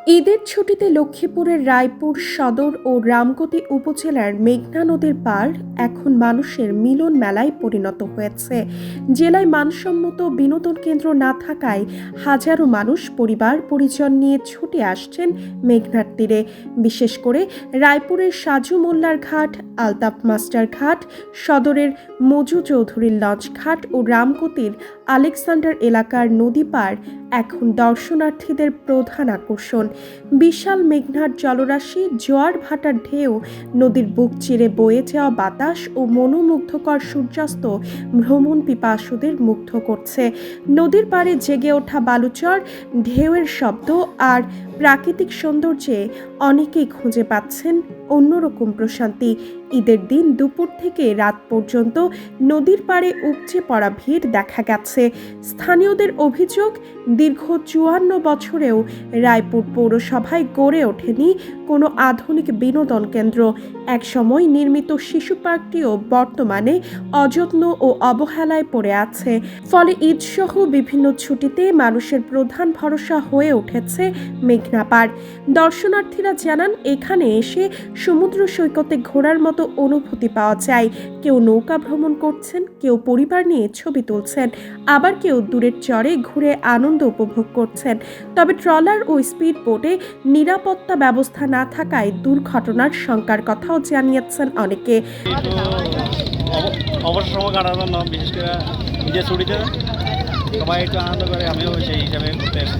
ঈদের ছুটিতে লক্ষ্মীপুরের রায়পুর সদর ও রামগতি উপজেলার মেঘনা নদীর পাড় এখন মানুষের মিলন মেলায় পরিণত হয়েছে। জেলায় মানসম্মত বিনোদন কেন্দ্র না থাকায় হাজারো মানুষ পরিবার পরিজন নিয়ে ছুটে আসছেন মেঘনার তীরে। বিশেষ করে রায়পুরের সাজু মোল্লার ঘাট, আলতাফ মাস্টার ঘাট, সদরের মজু চৌধুরীর লঞ্চ ঘাট ও রামগতির আলেকজান্ডার এলাকার নদী পাড় এখন দর্শনার্থীদের প্রধান আকর্ষণ। বিশাল মেঘনার জলরাশি, জোয়ার ভাটার ঢেউ, নদীর বুক চিরে বয়ে যাওয়া বাতাস ও মনোমুগ্ধকর সূর্যাস্ত ভ্রমণ পিপাসুদের মুগ্ধ করছে। নদীর পাড়ে জেগে ওঠা বালুচর, ঢেউয়ের শব্দ আর প্রাকৃতিক সৌন্দর্যে অনেকেই খুঁজে পাচ্ছেন অন্যরকম প্রশান্তি। ঈদের দিন দুপুর থেকে রাত পর্যন্ত নদীর পাড়ে উপচে পড়া ভিড় দেখা গেছে। স্থানীয়দের অভিযোগ, দীর্ঘ ৫৪ বছরেও রায়পুর পৌরসভায় গড়ে ওঠেনি কোনো আধুনিক বিনোদন কেন্দ্র। একসময় নির্মিত শিশু পার্কটিও বর্তমানে অযত্ন ও অবহেলায় পড়ে আছে। ফলে ঈদসহ বিভিন্ন ছুটিতে মানুষের প্রধান ভরসা হয়ে উঠেছে মেঘনা পাড়। দর্শনার্থীরা জানান, এখানে এসে সমুদ্র সৈকতে ঘোরার মতো অনুভূতি পাওয়া যায়। কেউ নৌকা ভ্রমণ করছেন, কেউ পরিবার নিয়ে ছবি তুলছেন, আবার কেউ দূরের চরে ঘুরে আনন্দ উপভোগ করছেন। তবে ট্রলার ও স্পিড বোটে নিরাপত্তা ব্যবস্থা না থাকায় দুর্ঘটনার শঙ্কার কথাও জানিয়েছেন অনেকে। অবসর সময় কাটার জন্য বিশেষ করে ঈদের ছুটিতে সবাই একটু আনন্দ করে, আমিও সেই হিসাবে ঘুরতে আসি।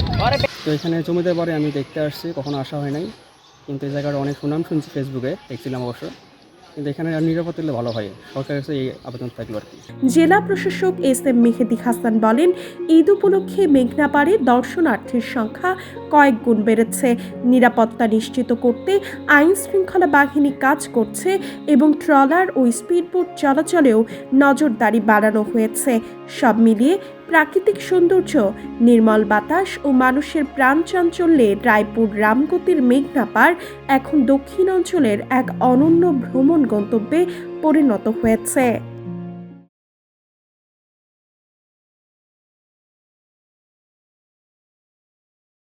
তো এখানে জমিতে পরে আমি দেখতে আসছি, কখনো আসা হয় নাই, কিন্তু এই জায়গার অনেক সুনাম শুনছি, ফেসবুকে দেখছিলাম অবশ্য। কিন্তু এখানে নিরাপত্তা দিলে ভালো হয়, সরকারের কাছে এই আবেদন থাকলো আর কি। জেলা প্রশাসক এস.এম. মেহেদী হাসান বলেন, ঈদ উপলক্ষে মেঘনা পাড়ে দর্শনার্থীর সংখ্যা কয়েক গুণ বেড়েছে। নিরাপত্তা নিশ্চিত করতে আইন শৃঙ্খলা বাহিনী কাজ করছে এবং ট্রলার ও স্পিডবোট চলাচলেও নজরদারি বাড়ানো হয়েছে। সব মিলিয়ে প্রাকৃতিক সৌন্দর্য, নির্মল বাতাস ও মানুষের প্রাণ চাঞ্চল্যে রায়পুর রামগতির মেঘনা পাড় এখন দক্ষিণ অঞ্চলের এক অনন্য ভ্রমণ গন্তব্যে পরিণত হয়েছে।